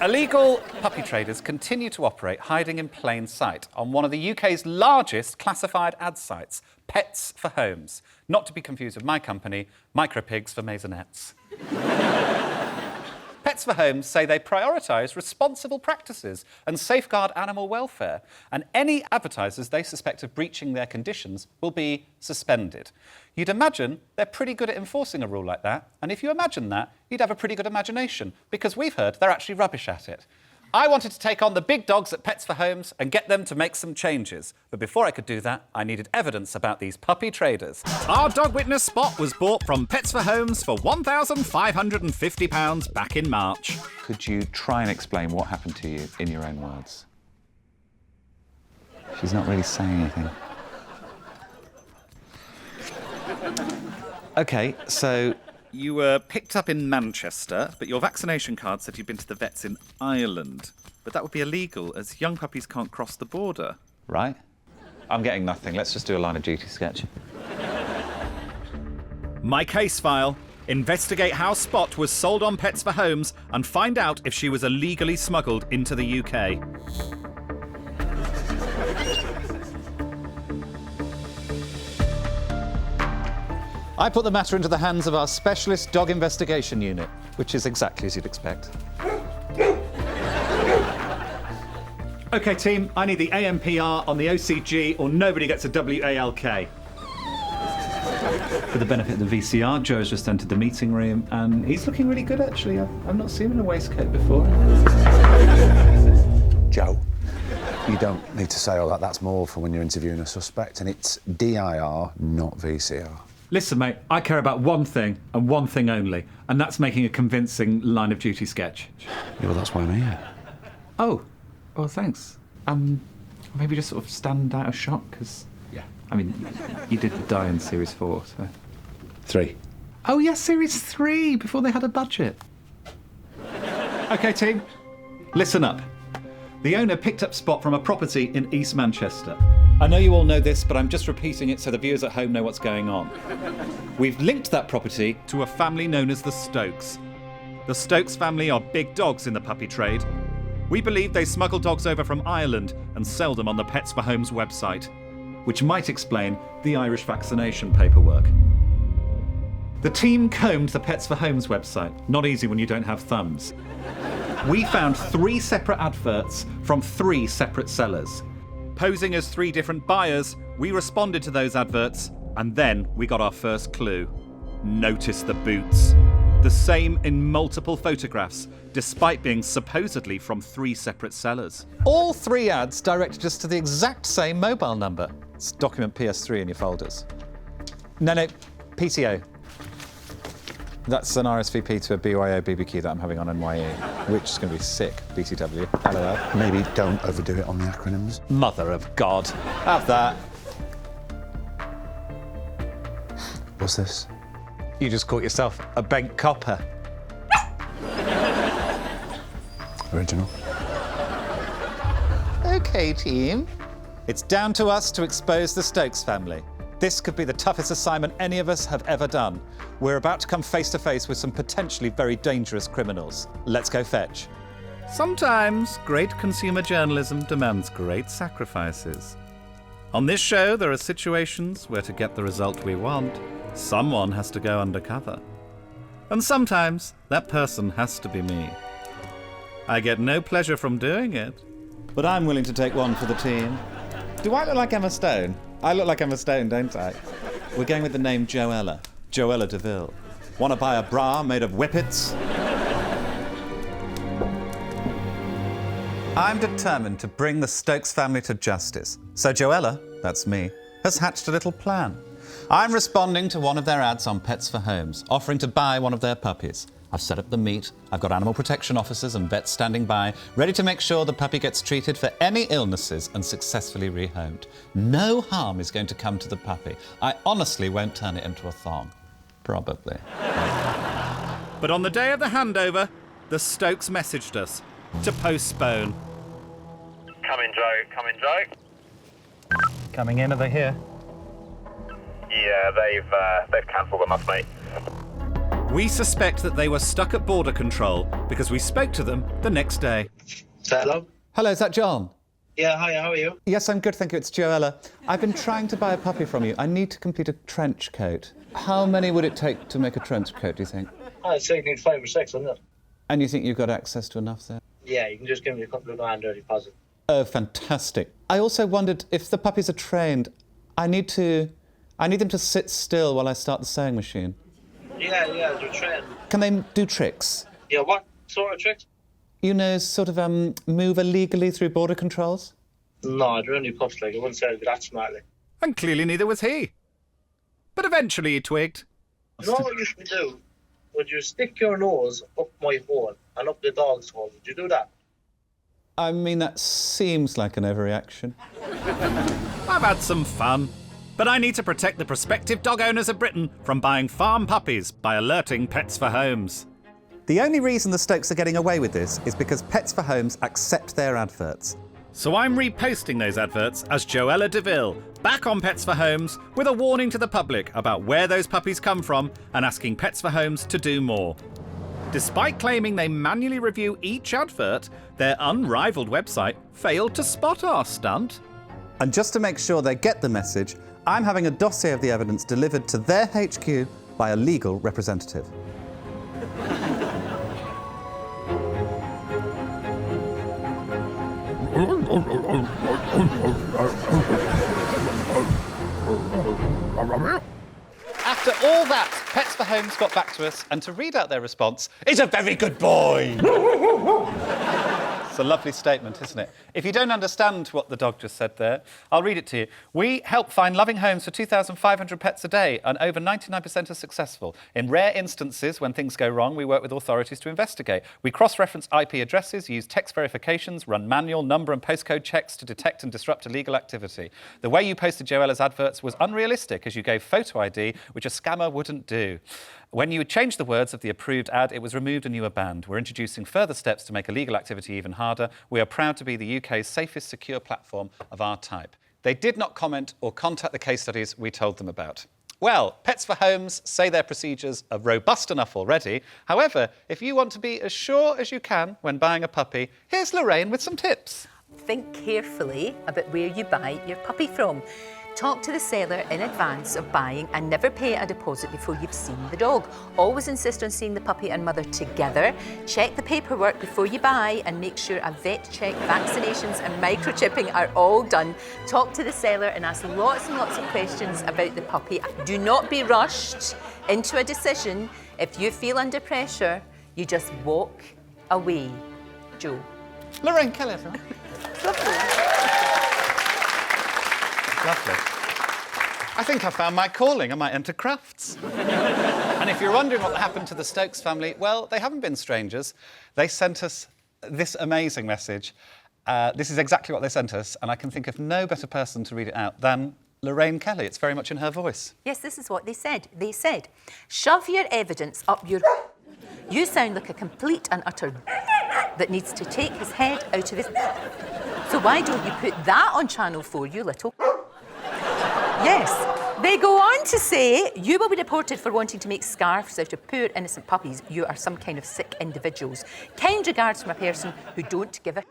Illegal puppy traders continue to operate hiding in plain sight on one of the UK's largest classified ad sites, Pets for Homes. Not to be confused with my company, Micropigs for Maisonettes. Pets for Homes say they prioritise responsible practices and safeguard animal welfare, and any advertisers they suspect of breaching their conditions will be suspended. You'd imagine they're pretty good at enforcing a rule like that, and if you imagine that, you'd have a pretty good imagination, because we've heard they're actually rubbish at it. I wanted to take on the big dogs at Pets for Homes and get them to make some changes. But before I could do that, I needed evidence about these puppy traders. Our dog witness spot was bought from Pets for Homes for £1,550 back in March. Could you try and explain what happened to you in your own words? She's not really saying anything. OK, so You were picked up in Manchester, but your vaccination card said you'd been to the vets in Ireland. But that would be illegal, as young puppies can't cross the border. Right. I'm getting nothing. Let's just do a line of duty sketch. My case file. Investigate how Spot was sold on Pets for Homes and find out if she was illegally smuggled into the UK. I put the matter into the hands of our specialist dog investigation unit, which is exactly as you'd expect. OK, team, I need the AMPR on the OCG or nobody gets a WALK. For the benefit of the VCR, Joe's just entered the meeting room and he's looking really good, actually. I've not seen him in a waistcoat before. Joe, you don't need to say all that. That's more for when you're interviewing a suspect, and it's DIR, not VCR. Listen, mate, I care about one thing and one thing only, and that's making a convincing line of duty sketch. Yeah, well, that's why I'm here. Oh, well, thanks. Maybe just sort of stand out of shock, because, Yeah. I mean, you did die in Series 4, so... 3. Oh, yes, Series 3, before they had a budget. OK, team, listen up. The owner picked up Spot from a property in East Manchester. I know you all know this, but I'm just repeating it so the viewers at home know what's going on. We've linked that property To a family known as the Stokes. The Stokes family are big dogs in the puppy trade. We believe they smuggle dogs over from Ireland and sell them on the Pets for Homes website. which might explain the Irish vaccination paperwork. The team combed the Pets for Homes website. Not easy when you don't have thumbs. We found 3 separate adverts from 3 separate sellers. Posing as 3 different buyers, we responded to those adverts, and then we got our first clue. Notice the boots. The same in multiple photographs, despite being supposedly from 3 separate sellers. All 3 ads directed us to the exact same mobile number. It's document PS3 in your folders. No, PTO. That's an RSVP to a BYO BBQ that I'm having on NYE, which is going to be sick, BTW. LOL. Maybe don't overdo it on the acronyms. Mother of God. Have that. What's this? You just caught yourself a bent copper. Original. OK, team. It's down to us to expose the Stokes family. This could be the toughest assignment any of us have ever done. We're about to come face to face with some potentially very dangerous criminals. Let's go fetch. Sometimes great consumer journalism demands great sacrifices. On this show, there are situations where to get the result we want, someone has to go undercover. And sometimes that person has to be me. I get no pleasure from doing it. But I'm willing to take one for the team. Do I look like Emma Stone? I look like Emma Stone, don't I? We're going with the name Joella. Joella DeVille. Want to buy a bra made of whippets? I'm determined to bring the Stokes family to justice. So Joella, that's me, has hatched a little plan. I'm responding to one of their ads on Pets for Homes, offering to buy one of their puppies. I've set up the meet, I've got animal protection officers and vets standing by, ready to make sure the puppy gets treated for any illnesses and successfully rehomed. No harm is going to come to the puppy. I honestly won't turn it into a thong. Probably. But on the day of the handover, the Stokes messaged us to postpone. Come in, Joe. Come in, Joe. Coming in, are they here? Yeah, they've cancelled on us, mate. We suspect that they were stuck at border control because we spoke to them the next day. Hello? Hello, is that John? Yeah, hi, how are you? Yes, I'm good, thank you. It's Joella. I've been trying to buy a puppy from you. I need to complete a trench coat. How many would it take to make a trench coat, do you think? I'd say you need 5 or 6, wouldn't it? And you think you've got access to enough there? Yeah, you can just give me a couple of grand early deposit. Oh, fantastic. I also wondered if the puppies are trained, I need them to sit still while I start the sewing machine. Yeah, they're trained. Can they do tricks? Yeah, what sort of tricks? You know, sort of move illegally through border controls? No, they're only pups, like, I wouldn't say they'd be that smart, like. And clearly neither was he. But eventually he twigged. You know what you should do? Would you stick your nose up my hole and up the dog's hole? Would you do that? I mean, that seems like an overreaction. I've had some fun. But I need to protect the prospective dog owners of Britain from buying farm puppies by alerting Pets for Homes. The only reason the Stokes are getting away with this is because Pets for Homes accept their adverts. So I'm reposting those adverts as Joella DeVille, back on Pets for Homes, with a warning to the public about where those puppies come from and asking Pets for Homes to do more. Despite claiming they manually review each advert, their unrivaled website failed to spot our stunt. And just to make sure they get the message, I'm having a dossier of the evidence delivered to their HQ by a legal representative. After all that, Pets for Homes got back to us, and to read out their response, "He's a very good boy." It's a lovely statement, isn't it? If you don't understand what the dog just said there, I'll read it to you. We help find loving homes for 2,500 pets a day, and over 99% are successful. In rare instances, when things go wrong, we work with authorities to investigate. We cross-reference IP addresses, use text verifications, run manual number and postcode checks to detect and disrupt illegal activity. The way you posted Joella's adverts was unrealistic, as you gave photo ID, which a scammer wouldn't do. When you changed the words of the approved ad, it was removed and you were banned. We're introducing further steps to make illegal activity even harder. We are proud to be the UK's safest secure platform of our type. They did not comment or contact the case studies we told them about. Well, Pets for Homes say their procedures are robust enough already. However, if you want to be as sure as you can when buying a puppy, here's Lorraine with some tips. Think carefully about where you buy your puppy from. Talk to the seller in advance of buying and never pay a deposit before you've seen the dog. Always insist on seeing the puppy and mother together. Check the paperwork before you buy and make sure a vet check, vaccinations and microchipping are all done. Talk to the seller and ask lots and lots of questions about the puppy. Do not be rushed into a decision. If you feel under pressure, you just walk away. Joe. Lorraine Kelly, everyone. Lovely. I think I found my calling. I might enter crafts. And if you're wondering what happened to the Stokes family, well, they haven't been strangers. They sent us this amazing message. This is exactly what they sent us, and I can think of no better person to read it out than Lorraine Kelly. It's very much in her voice. Yes, this is what they said. They said, "Shove your evidence up your... You sound like a complete and utter that needs to take his head out of his... So why don't you put that on Channel 4, you little... Yes, they go on to say, you will be deported for wanting to make scarves out of poor innocent puppies. You are some kind of sick individuals. Kind regards from a person who don't give a...